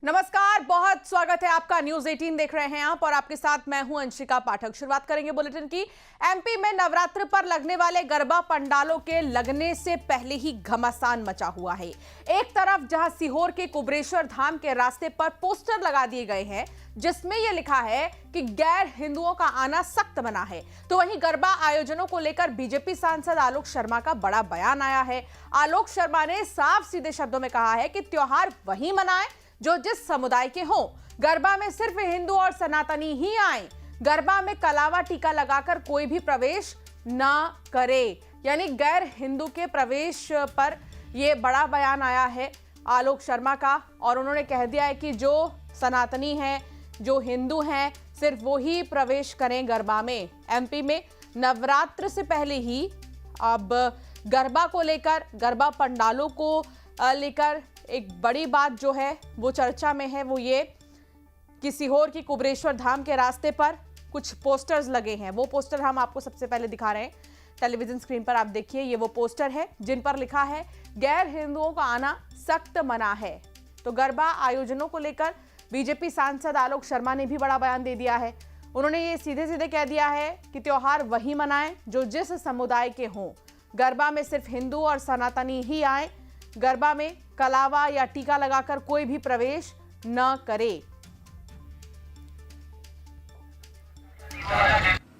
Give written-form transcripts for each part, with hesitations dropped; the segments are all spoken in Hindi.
नमस्कार, बहुत स्वागत है आपका। न्यूज 18 देख रहे हैं आप और आपके साथ मैं हूं अंशिका पाठक। शुरुआत करेंगे बुलेटिन की। एमपी में नवरात्र पर लगने वाले गरबा पंडालों के लगने से पहले ही घमासान मचा हुआ है। एक तरफ जहां सीहोर के कुबरेश्वर धाम के रास्ते पर पोस्टर लगा दिए गए हैं जिसमें यह लिखा है कि गैर हिंदुओं का आना सख्त मना है, तो वहीं गरबा आयोजनों को लेकर बीजेपी सांसद आलोक शर्मा का बड़ा बयान आया है। आलोक शर्मा ने साफ सीधे शब्दों में कहा है कि त्योहार वही मनाएं जो जिस समुदाय के हों। गरबा में सिर्फ हिंदू और सनातनी ही आए। गरबा में कलावा टीका लगाकर कोई भी प्रवेश ना करे, यानी गैर हिंदू के प्रवेश पर यह बड़ा बयान आया है आलोक शर्मा का। और उन्होंने कह दिया है कि जो सनातनी हैं, जो हिंदू हैं, सिर्फ वो ही प्रवेश करें गरबा में। एमपी में नवरात्र से पहले ही अब गरबा को लेकर, गरबा पंडालों को लेकर एक बड़ी बात जो है वो चर्चा में है, वो ये कि सीहोर की कुबरेश्वर धाम के रास्ते पर कुछ पोस्टर्स लगे हैं। वो पोस्टर हम आपको सबसे पहले दिखा रहे हैं टेलीविजन स्क्रीन पर। आप देखिए, ये वो पोस्टर है जिन पर लिखा है गैर हिंदुओं का आना सख्त मना है। तो गरबा आयोजनों को लेकर बीजेपी सांसद आलोक शर्मा ने भी बड़ा बयान दे दिया है। उन्होंने ये सीधे सीधे कह दिया है कि त्योहार वही मनाएं जो जिस समुदाय के हों। गरबा में सिर्फ हिंदू और सनातनी ही आए। गरबा में कलावा या टीका लगाकर कोई भी प्रवेश न करे।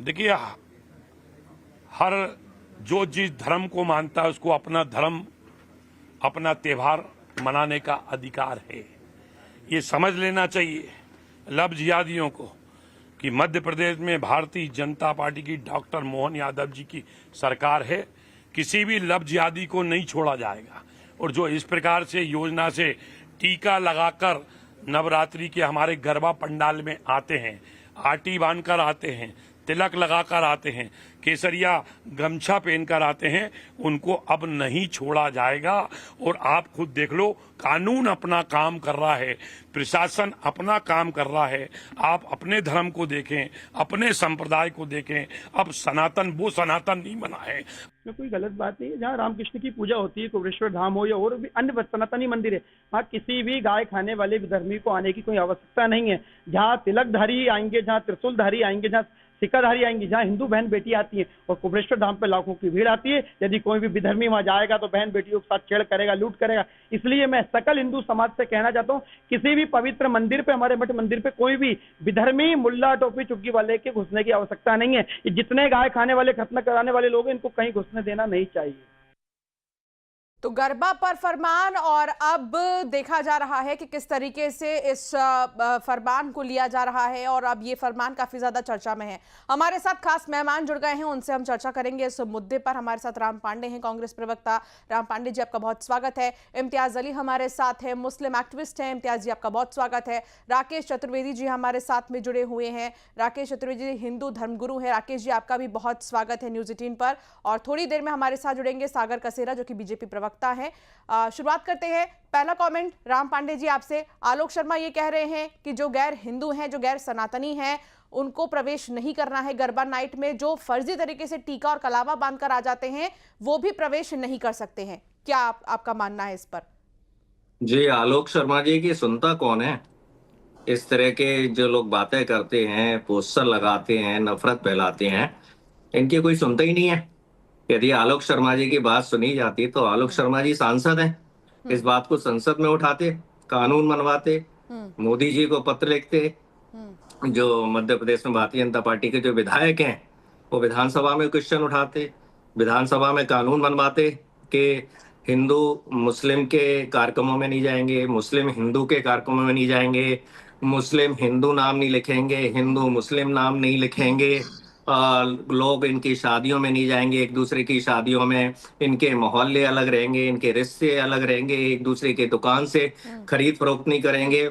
देखिए, हर जो जिस धर्म को मानता है उसको अपना धर्म, अपना त्योहार मनाने का अधिकार है। ये समझ लेना चाहिए लब जिहादियों को कि मध्य प्रदेश में भारतीय जनता पार्टी की डॉक्टर मोहन यादव जी की सरकार है। किसी भी लब जिहादी को नहीं छोड़ा जाएगा। और जो इस प्रकार से योजना से टीका लगाकर नवरात्रि के हमारे गरबा पंडाल में आते हैं, आटी बांधकर आते हैं, तिलक लगाकर आते हैं, केसरिया गमछा पहनकर आते हैं, उनको अब नहीं छोड़ा जाएगा। और आप खुद देख लो, कानून अपना काम कर रहा है, प्रशासन अपना काम कर रहा है। आप अपने धर्म को देखें, अपने संप्रदाय को देखें। अब सनातन वो सनातन नहीं बना है। में कोई गलत बात नहीं है। जहाँ रामकृष्ण की पूजा होती है, कुबरेश्वर धाम हो या और भी अन्य सनातनी मंदिर है, वहाँ किसी भी गाय खाने वाले विधर्मी को आने की कोई आवश्यकता नहीं है। जहाँ तिलकधारी आएंगे, जहाँ त्रिशूलधारी आएंगे, जहाँ सिक्काधारी आएंगी, जहाँ हिंदू बहन बेटी आती है और कुबरेश्वर धाम पे लाखों की भीड़ आती है। यदि कोई भी विधर्मी वहां जाएगा तो बहन बेटियों के साथ छेड़ करेगा, लूट करेगा। इसलिए मैं सकल हिंदू समाज से कहना चाहता हूँ, किसी भी पवित्र मंदिर पे, हमारे मठ मंदिर पे कोई भी विधर्मी मुल्ला टोपी चुग्गी वाले के घुसने की आवश्यकता नहीं है। ये जितने गाय खाने वाले, खतना कराने वाले लोग हैं, इनको कहीं घुसने देना नहीं चाहिए। तो गरबा पर फरमान, और अब देखा जा रहा है कि किस तरीके से इस फरमान को लिया जा रहा है और अब ये फरमान काफी ज्यादा चर्चा में है। हमारे साथ खास मेहमान जुड़ गए हैं, उनसे हम चर्चा करेंगे इस मुद्दे पर। हमारे साथ राम पांडे हैं, कांग्रेस प्रवक्ता। राम पांडे जी, आपका बहुत स्वागत है। इम्तियाज अली हमारे साथ है, मुस्लिम एक्टिविस्ट हैं। इम्तियाज जी, आपका बहुत स्वागत है। राकेश चतुर्वेदी जी हमारे साथ में जुड़े हुए हैं। राकेश चतुर्वेदी हिंदू धर्मगुरु है। राकेश जी, आपका भी बहुत स्वागत है न्यूज 18 पर। और थोड़ी देर में हमारे साथ जुड़ेंगे सागर कसेरा, जो कि बीजेपी प्रवक्ता है। शुरुआत करते हैं। पहला कमेंट राम पांडे जी आपसे। आलोक शर्मा ये कह रहे हैं कि जो गैर हिंदू हैं, जो गैर सनातनी हैं, उनको प्रवेश नहीं करना है गरबा नाइट में। जो फर्जी तरीके से टीका और कलावा बांधकर आ जाते हैं वो भी प्रवेश नहीं कर सकते हैं। क्या आपका मानना है इस पर? जी, आलोक शर्मा जी की सुनता कौन है? इस तरह के जो लोग बातें करते हैं, पोस्टर लगाते हैं, नफरत फैलाते हैं, इनकी कोई सुनता ही नहीं है। यदि आलोक शर्मा जी की बात सुनी जाती तो आलोक शर्मा जी सांसद हैं, इस बात को संसद में उठाते, कानून बनवाते, मोदी जी को पत्र लिखते। जो मध्य प्रदेश में भारतीय जनता पार्टी के जो विधायक हैं वो विधानसभा में क्वेश्चन उठाते, विधानसभा में कानून बनवाते कि हिंदू मुस्लिम के कार्यक्रमों में नहीं जाएंगे, मुस्लिम हिंदू के कार्यक्रमों में नहीं जाएंगे, मुस्लिम हिंदू नाम नहीं लिखेंगे, हिंदू मुस्लिम नाम नहीं लिखेंगे, लोग इनकी शादियों में नहीं जाएंगे, एक दूसरे की शादियों में, इनके मोहल्ले अलग रहेंगे, इनके रिश्ते अलग रहेंगे, एक दूसरे की दुकान से खरीद फरोख्त नहीं करेंगे।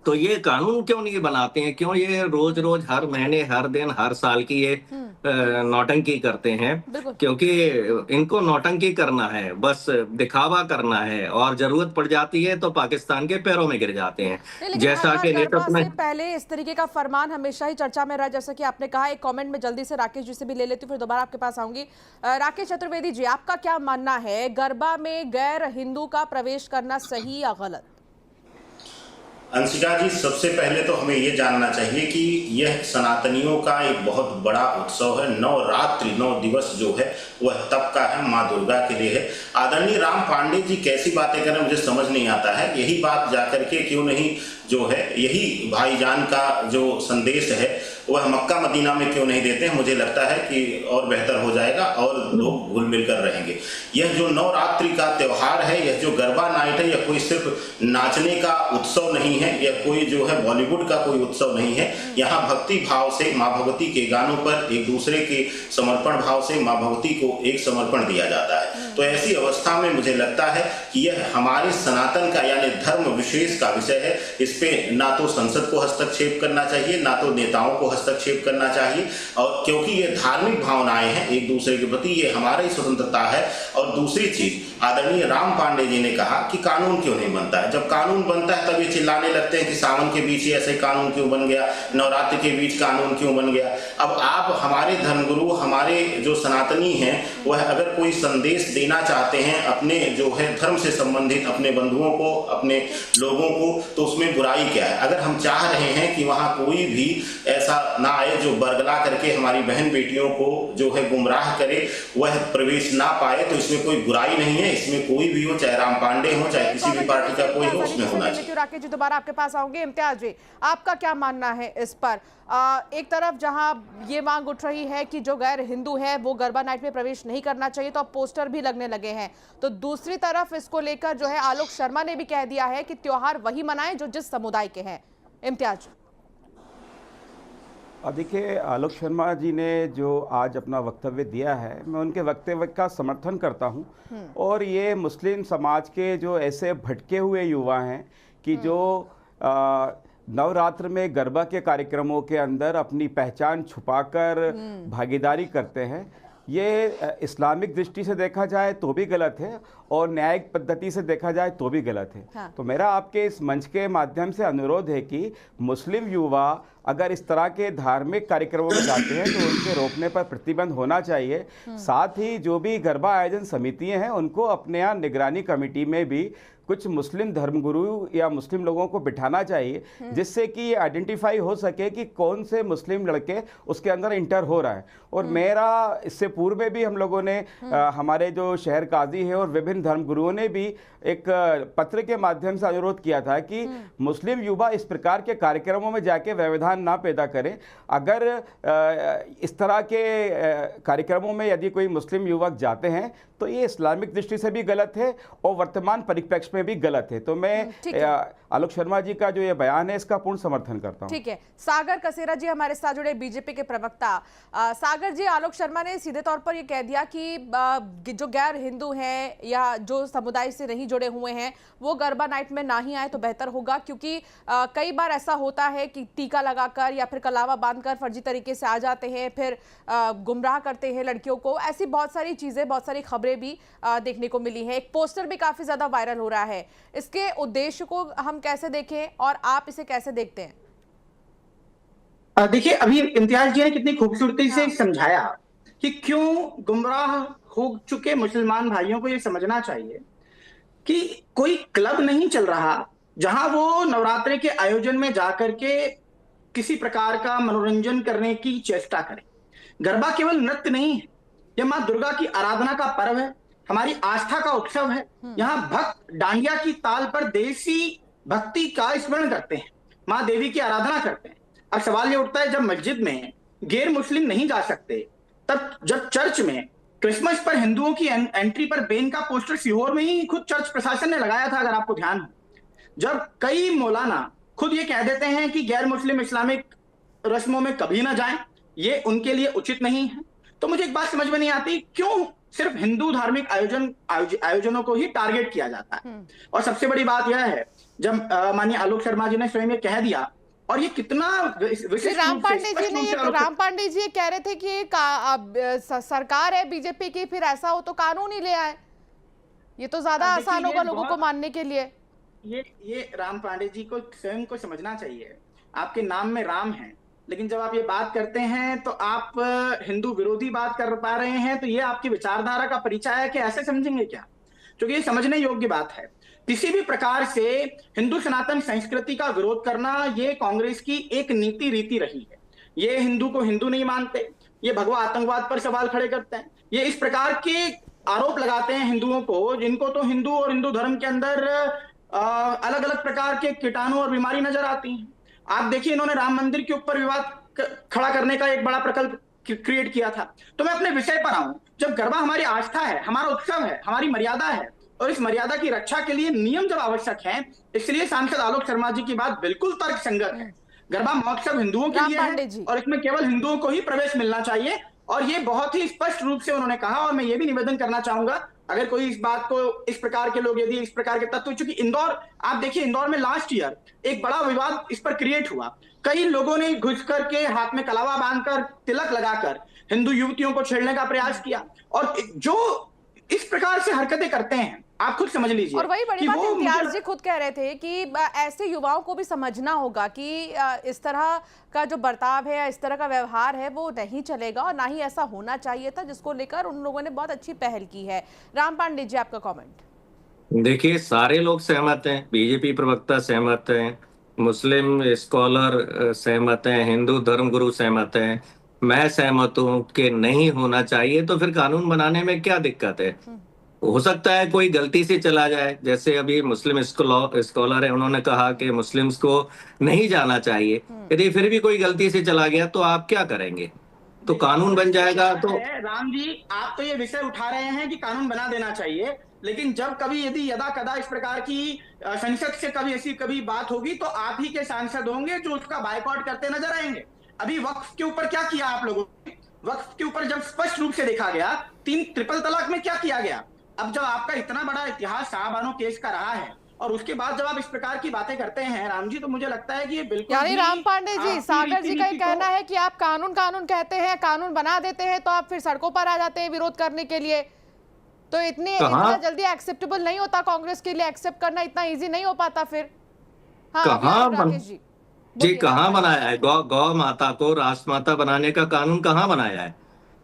तो ये कानून क्यों नहीं बनाते हैं? क्यों ये रोज रोज, हर महीने, हर दिन, हर साल की ये नौटंकी करते हैं? क्योंकि इनको नौटंकी करना है, बस दिखावा करना है, और जरूरत पड़ जाती है तो पाकिस्तान के पैरों में गिर जाते हैं। जैसा कि नेतृत्व में पहले इस तरीके का फरमान हमेशा ही चर्चा में रहा, जैसा कि आपने कहा। एक कमेंट में जल्दी से राकेश जी से भी ले लेती हूँ, फिर दोबारा आपके पास आऊंगी। राकेश चतुर्वेदी जी, आपका क्या मानना है, गरबा में गैर हिंदू का प्रवेश करना सही या गलत? अंशिका जी, सबसे पहले तो हमें ये जानना चाहिए कि यह सनातनियों का एक बहुत बड़ा उत्सव है। नवरात्रि 9 दिवस जो है वह तप का है, माँ दुर्गा के लिए है। आदरणीय राम पांडे जी कैसी बातें करें मुझे समझ नहीं आता है। यही बात जाकर के क्यों नहीं जो है, यही भाईजान का जो संदेश है वह मक्का मदीना में क्यों नहीं देते हैं। मुझे लगता है कि और बेहतर हो जाएगा और लोग घुल मिल कर रहेंगे। यह जो नवरात्रि का त्यौहार है, यह जो गरबा नाइट है, यह कोई सिर्फ नाचने का उत्सव नहीं है, यह कोई जो है बॉलीवुड का कोई उत्सव नहीं है। यहाँ भक्ति भाव से माँ भगवती के गानों पर एक दूसरे के समर्पण भाव से माँ भगवती को एक समर्पण दिया जाता है। तो ऐसी अवस्था में मुझे लगता है कि यह हमारे सनातन का यानी धर्म विशेष का विषय है। इस पे ना तो संसद को हस्तक्षेप करना चाहिए, ना तो नेताओं को हस्तक्षेप करना चाहिए। और क्योंकि ये धार्मिक भावनाएं हैं एक दूसरे के प्रति, ये हमारी स्वतंत्रता है। और दूसरी चीज, आदरणीय राम पांडे जी ने कहा कि कानून क्यों नहीं बनता है। जब कानून बनता है तब ये चिल्लाने लगते हैं कि सावन के बीच ही ऐसे कानून क्यों बन गया, नवरात्रि के बीच कानून क्यों बन गया। अब आप हमारे धर्मगुरु, हमारे जो सनातनी हैं, वह अगर कोई संदेश देना चाहते हैं अपने जो है धर्म से संबंधित अपने बंधुओं को, अपने लोगों को, तो उसमें बुराई क्या है। अगर हम चाह रहे हैं कि वहाँ कोई भी ऐसा ना आए जो बरगला करके हमारी बहन बेटियों को जो है गुमराह करे, वह प्रवेश ना पाए, तो इसमें कोई बुराई नहीं है। इसमें कोई भी हो, चाहे राम पांडे हो, चाहे किसी भी पार्टी का कोई हो, उसमें होना चाहिए। राकेश जी, दोबारा आपके पास आऊंगे। इम्तियाज जी, आपका क्या मानना है इस पर? एक तरफ जहां ये मांग उठ रही है कि जो गैर हिंदू है वो गरबा नाइट में प्रवेश नहीं करना चाहिए, तो अब पोस्टर भी लगने लगे हैं, तो दूसरी तरफ इसको लेकर जो है आलोक शर्मा ने भी कह दिया है कि त्योहार वही मनाएं जो जिस समुदाय के हैं। इम्तियाज, देखिए, आलोक शर्मा जी ने जो आज अपना वक्तव्य दिया है, मैं उनके वक्तव्य का समर्थन करता हूं। और ये मुस्लिम समाज के जो ऐसे भटके हुए युवा हैं कि जो नवरात्र में गरबा के कार्यक्रमों के अंदर अपनी पहचान छुपाकर भागीदारी करते हैं, ये इस्लामिक दृष्टि से देखा जाए तो भी गलत है और न्यायिक पद्धति से देखा जाए तो भी गलत है। हाँ। तो मेरा आपके इस मंच के माध्यम से अनुरोध है कि मुस्लिम युवा अगर इस तरह के धार्मिक कार्यक्रमों में जाते हैं तो उनके रोकने पर प्रतिबंध होना चाहिए। साथ ही जो भी गरबा आयोजन समितियां हैं उनको अपने यहाँ निगरानी कमेटी में भी कुछ मुस्लिम धर्मगुरु या मुस्लिम लोगों को बिठाना चाहिए, जिससे कि ये आइडेंटिफाई हो सके कि कौन से मुस्लिम लड़के उसके अंदर इंटर हो रहा है। और मेरा इससे पूर्व में भी हम लोगों ने हमारे जो शहर काजी है और विभिन्न धर्मगुरुओं ने भी एक पत्र के माध्यम से अनुरोध किया था कि मुस्लिम युवा इस प्रकार के कार्यक्रमों में जाके व्यवधान ना पैदा करें। अगर इस तरह के कार्यक्रमों में यदि कोई मुस्लिम युवक जाते हैं तो ये इस्लामिक दृष्टि से भी गलत है और वर्तमान परिप्रेक्ष्य में भी गलत है। तो मैं आलोक शर्मा जी का जो ये बयान है इसका पूर्ण समर्थन करता हूं। ठीक है, सागर कसेरा जी हमारे साथ जुड़े, बीजेपी के प्रवक्ता। सागर जी, आलोक शर्मा ने सीधे तौर पर ये कह दिया कि जो गैर हिंदू हैं या जो समुदाय से नहीं जुड़े हुए हैं वो गरबा नाइट में ना ही आए तो बेहतर होगा, क्योंकि कई बार ऐसा होता है कि टीका लगाकर या फिर कलावा बांधकर फर्जी तरीके से आ जाते हैं, फिर गुमराह करते हैं लड़कियों को। ऐसी बहुत सारी चीजें, बहुत सारी खबरें भी देखने को मिली हैं। एक पोस्टर भी काफी ज्यादा वायरल हो रहा है। इसके उद्देश्य को हम कैसे देखें और आप इसे कैसे देखते हैं? देखिए, अभी इम्तियाज जी ने कितनी खूबसूरती से समझाया कि क्यों गुमराह हो चुके मुसलमान भाइयों को ये समझना चाहिए कि कोई क्लब नहीं चल रहा जहां वो नवरात्रि के आयोजन में जाकर के किसी प्रकार का मनोरंजन करने की चेष्टा करें। गरबा केवल नृत्य नहीं है, यह माँ दुर्गा की आराधना का पर्व है, हमारी आस्था का उत्सव है। यहाँ भक्त डांडिया की ताल पर देसी भक्ति का स्मरण करते हैं, माँ देवी की आराधना करते हैं। अब सवाल ये उठता है, जब मस्जिद में गैर मुस्लिम नहीं जा सकते, तब जब चर्च में क्रिसमस पर हिंदुओं की एंट्री पर बैन का पोस्टर सीहोर में ही खुद चर्च प्रशासन ने लगाया था, अगर आपको ध्यान हो। जब कई मौलाना खुद ये कह देते हैं कि गैर मुस्लिम इस्लामिक रस्मों में कभी ना जाएं, ये उनके लिए उचित नहीं है। तो मुझे एक बात समझ में नहीं आती, क्यों सिर्फ हिंदू धार्मिक आयोजनों को ही टारगेट किया जाता है। और सबसे बड़ी बात यह है, जब माननीय आलोक शर्मा जी ने स्वयं ये कह दिया, और ये कितना राम पांडे जी कह रहे थे कि सरकार है बीजेपी की, फिर ऐसा हो तो कानून ही ले आए, ये तो ज्यादा आसान होगा लोगों को मानने के लिए। ये राम पांडे जी को स्वयं को समझना चाहिए। आपके नाम में राम है, लेकिन जब आप ये बात करते हैं तो आप हिंदू विरोधी बात कर पा रहे हैं, तो ये आपकी विचारधारा का परिचय है कि ऐसे समझेंगे क्या? क्योंकि ये समझने योग्य बात है। किसी भी प्रकार से हिंदू सनातन संस्कृति का विरोध करना ये कांग्रेस की एक नीति रीति रही है। ये हिंदू को हिंदू नहीं मानते, ये भगवा आतंकवाद पर सवाल खड़े करते हैं, ये इस प्रकार के आरोप लगाते हैं हिंदुओं को, जिनको तो हिंदू और हिंदू धर्म के अंदर अलग अलग प्रकार के कीटाणु और बीमारी नजर आती हैं। आप देखिए, इन्होंने राम मंदिर के ऊपर विवाद खड़ा करने का एक बड़ा प्रकल्प क्रिएट किया था। तो मैं अपने विषय पर आऊं, जब गरबा हमारी आस्था है, हमारा उत्सव है, हमारी मर्यादा है, और इस मर्यादा की रक्षा के लिए नियम जब आवश्यक है, इसलिए सांसद आलोक शर्मा जी की बात बिल्कुल तर्कसंगत है। गरबा महोत्सव हिंदुओं के लिए है और इसमें केवल हिंदुओं को ही प्रवेश मिलना चाहिए, और ये बहुत ही स्पष्ट रूप से उन्होंने कहा। और मैं ये भी निवेदन करना चाहूंगा, अगर कोई इस बात को, इस प्रकार के लोग यदि इस प्रकार के तत्व, चूंकि इंदौर, आप देखिए इंदौर में लास्ट ईयर एक बड़ा विवाद इस पर क्रिएट हुआ। कई लोगों ने घुस करके हाथ में कलावा बांधकर तिलक लगाकर हिंदू युवतियों को छेड़ने का प्रयास किया, और जो इस प्रकार से हरकतें करते हैं आप खुद समझ लीजिए। और वही बड़ी बात इम्तियाज जी खुद कह रहे थे कि ऐसे युवाओं को भी समझना होगा कि इस तरह का जो बर्ताव है, इस तरह का व्यवहार है, वो नहीं चलेगा और ना ही ऐसा होना चाहिए था, जिसको लेकर उन लोगों ने बहुत अच्छी पहल की है। राम पांडे जी, आपका कमेंट। देखिए, सारे लोग सहमत हैं, बीजेपी प्रवक्ता सहमत हैं, मुस्लिम स्कॉलर सहमत हैं, हिंदू धर्मगुरु सहमत हैं, मैं सहमत हूं कि नहीं होना चाहिए। तो फिर कानून बनाने में क्या दिक्कत है? हो सकता है कोई गलती से चला जाए, जैसे अभी मुस्लिम स्कॉलर है, उन्होंने कहा कि मुस्लिम्स को नहीं जाना चाहिए। यदि फिर भी कोई गलती से चला गया तो आप क्या करेंगे? तो कानून बन जाएगा। तो राम जी, आप तो ये विषय उठा रहे हैं कि कानून बना देना चाहिए, लेकिन जब कभी यदि यदा कदा इस प्रकार की संसद से कभी ऐसी कभी बात होगी तो आप ही के सांसद होंगे जो उसका बायकॉट करते नजर आएंगे। अभी वक्फ के ऊपर क्या किया आप लोगों ने? वक्फ के ऊपर जब स्पष्ट रूप से देखा गया, 3 ट्रिपल तलाक में क्या किया गया? अब जब आपका इतना बड़ा इतिहास शाहबानो केस का रहा है और उसके बाद जब आप इस प्रकार की बातें करते हैं राम जी, तो मुझे लगता है कि ये बिल्कुल, यानी राम पांडे जी, सागर जी का ये कहना है कि आप कानून कानून कहते हैं, कानून बना देते हैं, तो आप फिर सड़कों पर आ जाते हैं विरोध करने के लिए। तो इतना जल्दी एक्सेप्टेबल नहीं होता कांग्रेस के लिए, एक्सेप्ट करना इतना इजी नहीं हो पाता फिर। जी, कहाँ बनाया है? गौ माता को राष्ट्रमाता बनाने का कानून कहाँ बनाया है?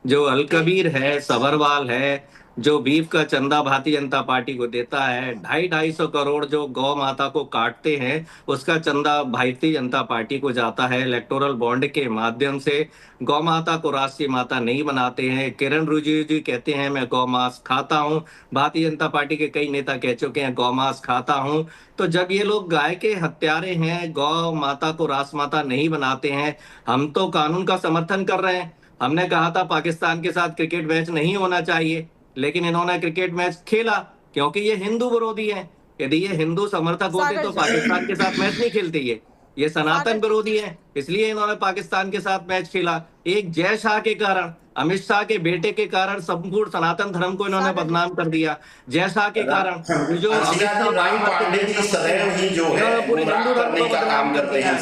जो अलकबीर है, सबरवाल है, जो बीफ का चंदा भारतीय जनता पार्टी को देता है, 250-250 करोड़ जो गौ माता को काटते हैं, उसका चंदा भारतीय जनता पार्टी को जाता है। इलेक्टोरल बॉन्ड के माध्यम से गौ माता को राष्ट्रीय माता नहीं बनाते हैं। किरण रिजिजू जी कहते हैं मैं गौ मांस खाता हूं, भारतीय जनता पार्टी के कई नेता कह चुके हैं गौ मांस खाता हूं। तो जब ये लोग गाय के हत्यारे हैं, गौ माता को राष्ट्र माता नहीं बनाते हैं, हम तो कानून का समर्थन कर रहे हैं। हमने कहा था पाकिस्तान के साथ क्रिकेट मैच नहीं होना चाहिए, लेकिन इन्होंने क्रिकेट मैच खेला क्योंकि ये हिंदू विरोधी हैं। यदि ये हिंदू समर्थक होते तो पाकिस्तान के साथ मैच नहीं खेलते। ये सनातन विरोधी है, इसलिए इन्होंने पाकिस्तान के साथ मैच खेला। एक जय शाह के कारण, अमित शाह के बेटे के कारण संपूर्ण सनातन धर्म को इन्होंने बदनाम कर दिया। जय शाह के कारण जो राम पांडे जी सदैव ही जो है पूरे हिंदू धर्म का काम करते हैं।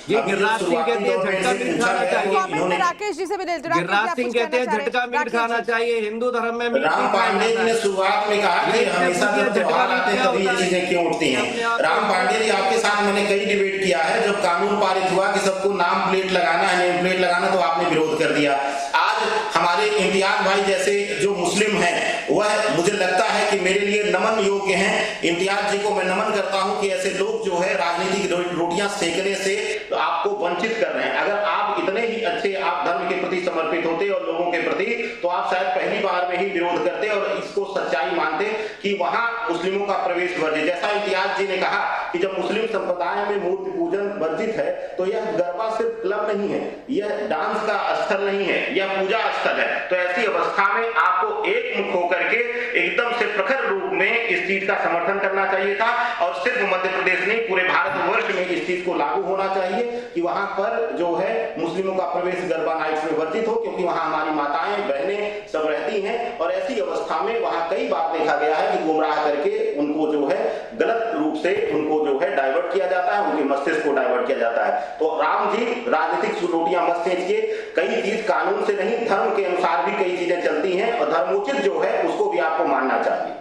ये गिरिराज सिंह कहते हैं झटका मीट खाना चाहिए। राकेश जी से भी गिरिराज सिंह कहते हैं झटका मीट खाना चाहिए, हिंदू धर्म में। राम पांडे जी ने शुरुआत में कहा कि हमेशा जब त्योहार आते हैं तभी ये चीजें क्यों उठती हैं। राम पांडे जी, आपके साथ मैंने कई डिबेट किया है। जब कानून पारित हुआ कि सबको नाम प्लेट लगाना है, नेम प्लेट लगाना, तो आपने विरोध कर दिया। आज हमारे इम्तियाज भाई जैसे जो मुस्लिम हैं, वह मुझे लगता है कि मेरे लिए नमन योग्य हैं। इम्तियाज जी को मैं नमन करता हूं कि ऐसे लोग जो है राजनीतिक रोटियां सेकने से तो आपको वंचित कर रहे हैं। अगर आप इतने ही अच्छे, आप धर्म के प्रति समर्पित होते और लोगों के प्रति, तो आप शायद पहली बार में ही विरोध करते और इसको सच्चाई मानते कि वहां मुस्लिमों का प्रवेश वर्जित। जैसा इम्तियाज जी ने कहा कि जब मुस्लिम संप्रदाय में मूर्ति पूजन वर्जित है, तो यह गरबा सिर्फ क्लब नहीं है, यह डांस का स्थल नहीं है, यह पूजा स्थल है। तो ऐसी अवस्था में आपको एक मुख होकर के एकदम से प्रखर रूप में इस चीज का समर्थन करना चाहिए था, और सिर्फ मध्य प्रदेश नहीं, पूरे भारतवर्ष में इस चीज को लागू होना चाहिए कि वहां पर जो है मुस्लिमों का प्रवेश गरबा नाइट्स में वर्जित हो, क्योंकि वहां हमारी माताएं बहनें सब रहती हैं। और ऐसी अवस्था में वहां कई बार देखा गया है कि गुमराह करके उनको जो है गलत रूप से उनको जो है डाइवर्ट किया जाता है, उनके मस्तिष्क को डाइवर्ट किया जाता है। तो राम जी, राजनीतिक रोटियां मत सेंचिए। कई चीज कानून से नहीं, धर्म के अनुसार भी कई चीजें चलती हैं, और धर्मोचित जो है उसको भी आपको मानना चाहिए।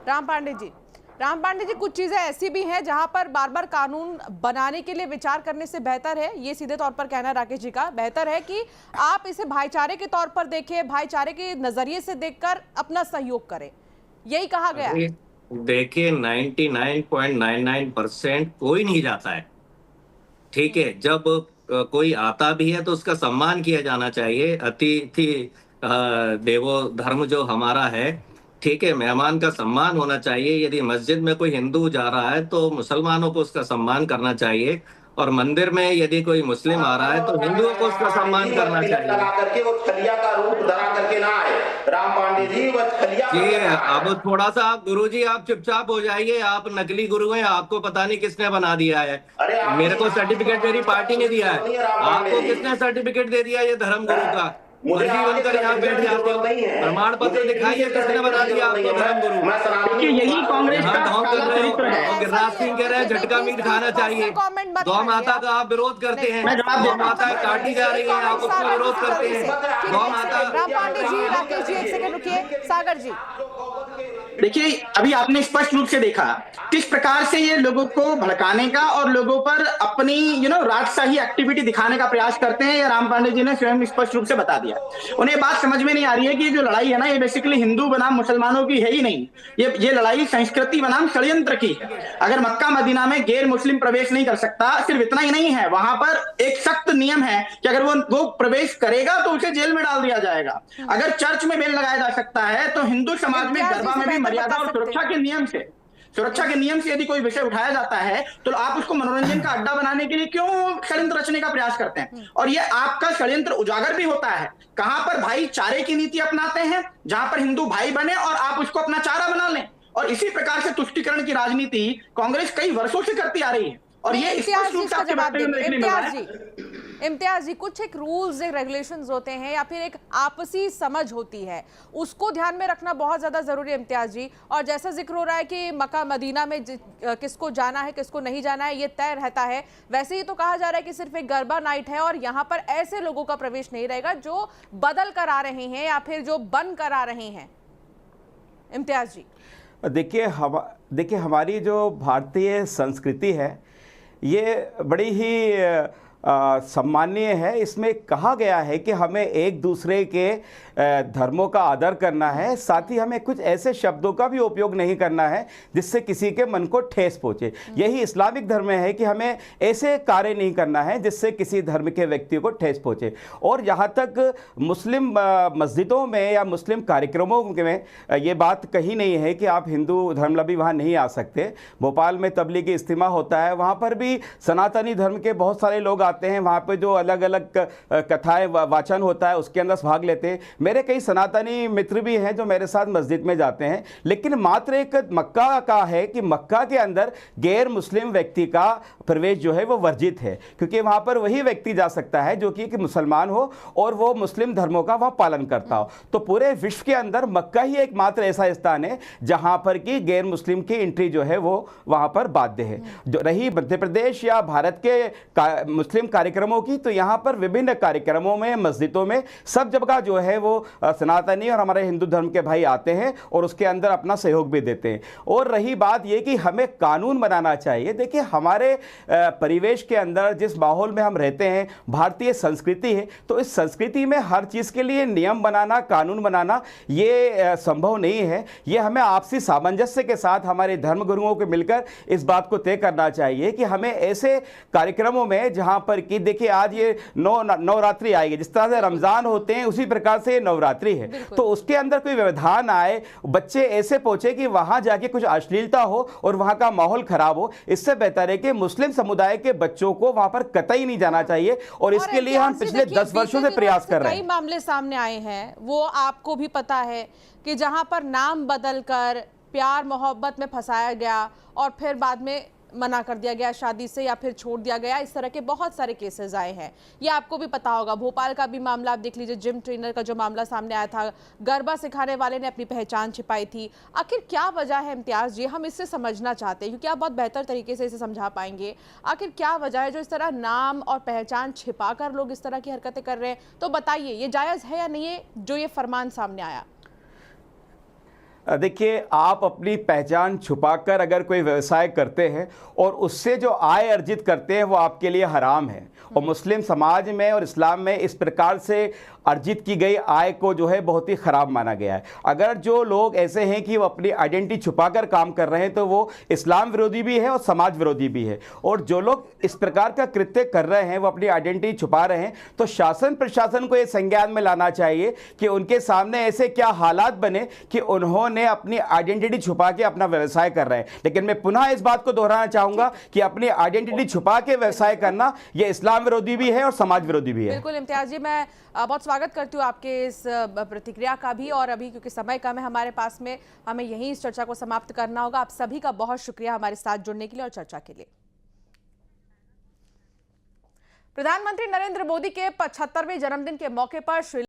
राम पांडे जी, कुछ चीजें ऐसी भी हैं जहां पर बार बार कानून बनाने के लिए विचार करने से बेहतर है, ये सीधे तौर पर कहना है राकेश जी का, बेहतर है कि आप इसे भाईचारे के तौर पर देखें, भाईचारे के नजरिए से देखकर अपना सहयोग करें, यही कहा गया है। देखिए 99.99% कोई नहीं जाता है। ठीक है, जब कोई आता भी है तो उसका सम्मान किया जाना चाहिए। अतिथि देवो धर्म जो हमारा है, ठीक है, मेहमान का सम्मान होना चाहिए। यदि मस्जिद में कोई हिंदू जा रहा है तो मुसलमानों को उसका सम्मान करना चाहिए, और मंदिर में यदि कोई मुस्लिम आ रहा है तो हिंदुओं को उसका सम्मान करना चाहिए। लगा करके वो छलिया का रूप धरा करके ना आए राम पांडे जी, वो छलिया जी अब थोड़ा सा आप गुरुजी आप चुपचाप हो जाइए। आप नकली गुरु हैं, आपको पता नहीं किसने बना दिया है। मेरे को सर्टिफिकेट मेरी पार्टी ने दिया है, आपको किसने सर्टिफिकेट दे दिया ये धर्म गुरु का? फर्जी बनकर यहाँ बैठ जाते हो। प्रमाण पत्र दिखाइए किसने बना दिया आपको धर्म गुरु? देखिए यही कांग्रेस का काला चरित्र है। गिरिराज सिंह कह रहे हैं झटका मीट खाना चाहिए। गौ माता का आप विरोध करते हैं, गौ माता काटी जा रही है, आप उसका विरोध करते हैं। गौ माता राम पांडे जी, राकेश जी, एक सेकंड रुकिए। सागर जी, देखिए अभी आपने स्पष्ट रूप से देखा किस प्रकार से ये लोगों को भड़काने का और लोगों पर अपनी राजशाही एक्टिविटी दिखाने का प्रयास करते हैं। ये राम पांडे जी ने स्वयं स्पष्ट रूप से बता दिया। उन्हें बात समझ में नहीं आ रही है कि जो लड़ाई है ना, ये बेसिकली हिंदू बनाम मुसलमानों की है ही नहीं। ये लड़ाई संस्कृति बनाम षड्यंत्र की है। अगर मक्का मदीना में गैर मुस्लिम प्रवेश नहीं कर सकता, सिर्फ इतना ही नहीं है, वहां पर एक सख्त नियम है कि अगर वो प्रवेश करेगा तो उसे जेल में डाल दिया जाएगा। अगर चर्च में बेल लगाया जा सकता है तो हिंदू समाज में गरबा में भी मर्यादा और सुरक्षा के नियम से यदि कोई विषय उठाया जाता है तो आप उसको मनोरंजन का अड्डा बनाने के लिए क्यों षड्यंत्र रचने का प्रयास करते हैं? और ये आपका षड्यंत्र उजागर भी होता है। कहां पर भाईचारे की नीति अपनाते हैं, जहां पर हिंदू भाई बने और आप उसको अपना चारा बना लें। और इसी प्रकार से तुष्टीकरण की राजनीति कांग्रेस कई वर्षों से करती आ रही है। और ये इम्तियाज जी इसका जवाब देंगे। इम्तियाज जी, कुछ एक रूल्स, एक रेगुलेशंस होते हैं या फिर एक आपसी समझ होती है, उसको ध्यान में रखना बहुत ज्यादा जरूरी है इम्तियाज जी। और जैसा जिक्र हो रहा है कि मक्का मदीना में किसको जाना है किसको नहीं जाना है ये तय रहता है, वैसे ही तो कहा जा रहा है कि सिर्फ एक गरबा नाइट है और यहाँ पर ऐसे लोगों का प्रवेश नहीं रहेगा जो बदल कर आ रहे हैं या फिर जो बन कर आ रहे हैं। इम्तियाज जी, देखिए हमारी जो भारतीय संस्कृति है ये बड़ी ही सम्मानीय है। इसमें कहा गया है कि हमें एक दूसरे के धर्मों का आदर करना है, साथ ही हमें कुछ ऐसे शब्दों का भी उपयोग नहीं करना है जिससे किसी के मन को ठेस पहुंचे। यही इस्लामिक धर्म में है कि हमें ऐसे कार्य नहीं करना है जिससे किसी धर्म के व्यक्ति को ठेस पहुंचे। और यहाँ तक मुस्लिम मस्जिदों में या मुस्लिम कार्यक्रमों में ये बात कही नहीं है कि आप हिंदू धर्मावलंबी वहाँ नहीं आ सकते। भोपाल में तबलीगी इज्तिमा होता है, वहाँ पर भी सनातनी धर्म के बहुत सारे लोग आते हैं। वहाँ पे जो अलग अलग कथाएं वाचन होता है उसके अंदर भाग लेते हैं। मेरे कई सनातनी मित्र भी हैं जो मेरे साथ मस्जिद में जाते हैं, लेकिन मात्र एक मक्का का है कि मक्का के अंदर गैर मुस्लिम व्यक्ति का प्रवेश जो है वो वर्जित है, क्योंकि वहाँ पर वही व्यक्ति जा सकता है जो कि मुसलमान हो और वो मुस्लिम धर्मों का वह पालन करता हो। तो पूरे विश्व के अंदर मक्का ही एकमात्र ऐसा स्थान है जहाँ पर कि गैर मुस्लिम की एंट्री जो है वो वहाँ पर बाध्य है। जो रही मध्य प्रदेश या भारत के मुस्लिम कार्यक्रमों की, तो यहाँ पर विभिन्न कार्यक्रमों में, मस्जिदों में, सब जगह जो है वो सनातनी और हमारे हिंदू धर्म के भाई आते हैं और उसके अंदर अपना सहयोग भी देते हैं। और रही बात ये कि हमें कानून बनाना चाहिए। देखिए हमारे परिवेश के अंदर जिस माहौल में हम रहते हैं, भारतीय संस्कृति है, तो इस संस्कृति में हर चीज़ के लिए नियम बनाना, कानून बनाना ये संभव नहीं है। ये हमें आपसी सामंजस्य के साथ हमारे धर्म गुरुओं को मिलकर इस बात को तय करना चाहिए कि हमें ऐसे कार्यक्रमों में जहाँ पर कि देखिए आज ये नवरात्रि आएगी, जिस तरह से रमज़ान होते हैं उसी प्रकार से नवरात्रि है, तो उसके अंदर कोई व्यवधान आए, बच्चे ऐसे पहुंचे कि वहां जाके कुछ अश्लीलता हो और वहां का माहौल खराब हो, इससे बेहतर है कि मुस्लिम समुदाय के बच्चों को वहां पर कतई नहीं जाना चाहिए। और इसके लिए हम पिछले 10 वर्षों से प्रयास कर रहे हैं। कई मामले सामने आए हैं, वो आपको भी पता है कि जहां पर नाम बदलकर प्यार मोहब्बत में फंसाया गया और फिर बाद में मना कर दिया गया शादी से या फिर छोड़ दिया गया। इस तरह के बहुत सारे केसेस आए हैं, ये आपको भी पता होगा। भोपाल का भी मामला आप देख लीजिए, जिम ट्रेनर का जो मामला सामने आया था, गरबा सिखाने वाले ने अपनी पहचान छिपाई थी। आखिर क्या वजह है इम्तियाज जी, हम इससे समझना चाहते हैं क्योंकि आप बहुत बेहतर तरीके से इसे समझा पाएंगे। आखिर क्या वजह है जो इस तरह नाम और पहचान छिपा कर लोग इस तरह की हरकतें कर रहे हैं? तो बताइए, ये जायज़ है या नहीं है जो ये फरमान सामने आया? देखिए, आप अपनी पहचान छुपाकर अगर कोई व्यवसाय करते हैं और उससे जो आय अर्जित करते हैं वो आपके लिए हराम है। और मुस्लिम समाज में और इस्लाम में इस प्रकार से अर्जित की गई आय को जो है बहुत ही ख़राब माना गया है। अगर जो लोग ऐसे हैं कि वो अपनी आइडेंटिटी छुपाकर काम कर रहे हैं तो वो इस्लाम विरोधी भी है और समाज विरोधी भी है। और जो लोग इस प्रकार का कृत्य कर रहे हैं, वो अपनी आइडेंटिटी छुपा रहे हैं, तो शासन प्रशासन को ये संज्ञान में लाना चाहिए कि उनके सामने ऐसे क्या हालात बने कि उन्होंने अपनी आइडेंटिटी छुपा के अपना व्यवसाय कर रहे हैं। लेकिन मैं पुनः इस बात को दोहराना चाहूंगा कि अपनी आइडेंटिटी छुपा के व्यवसाय करना ये इस्लाम विरोधी भी है और समाज विरोधी भी है। बिल्कुल इम्तियाज जी, मैं बहुत स्वागत करती हूँ आपके इस प्रतिक्रिया का भी। और अभी क्योंकि समय कम है हमारे पास में, हमें यहीं इस चर्चा को समाप्त करना होगा। आप सभी का बहुत शुक्रिया हमारे साथ जुड़ने के लिए और चर्चा के लिए। प्रधानमंत्री नरेंद्र मोदी के 75वें जन्मदिन के मौके पर श्री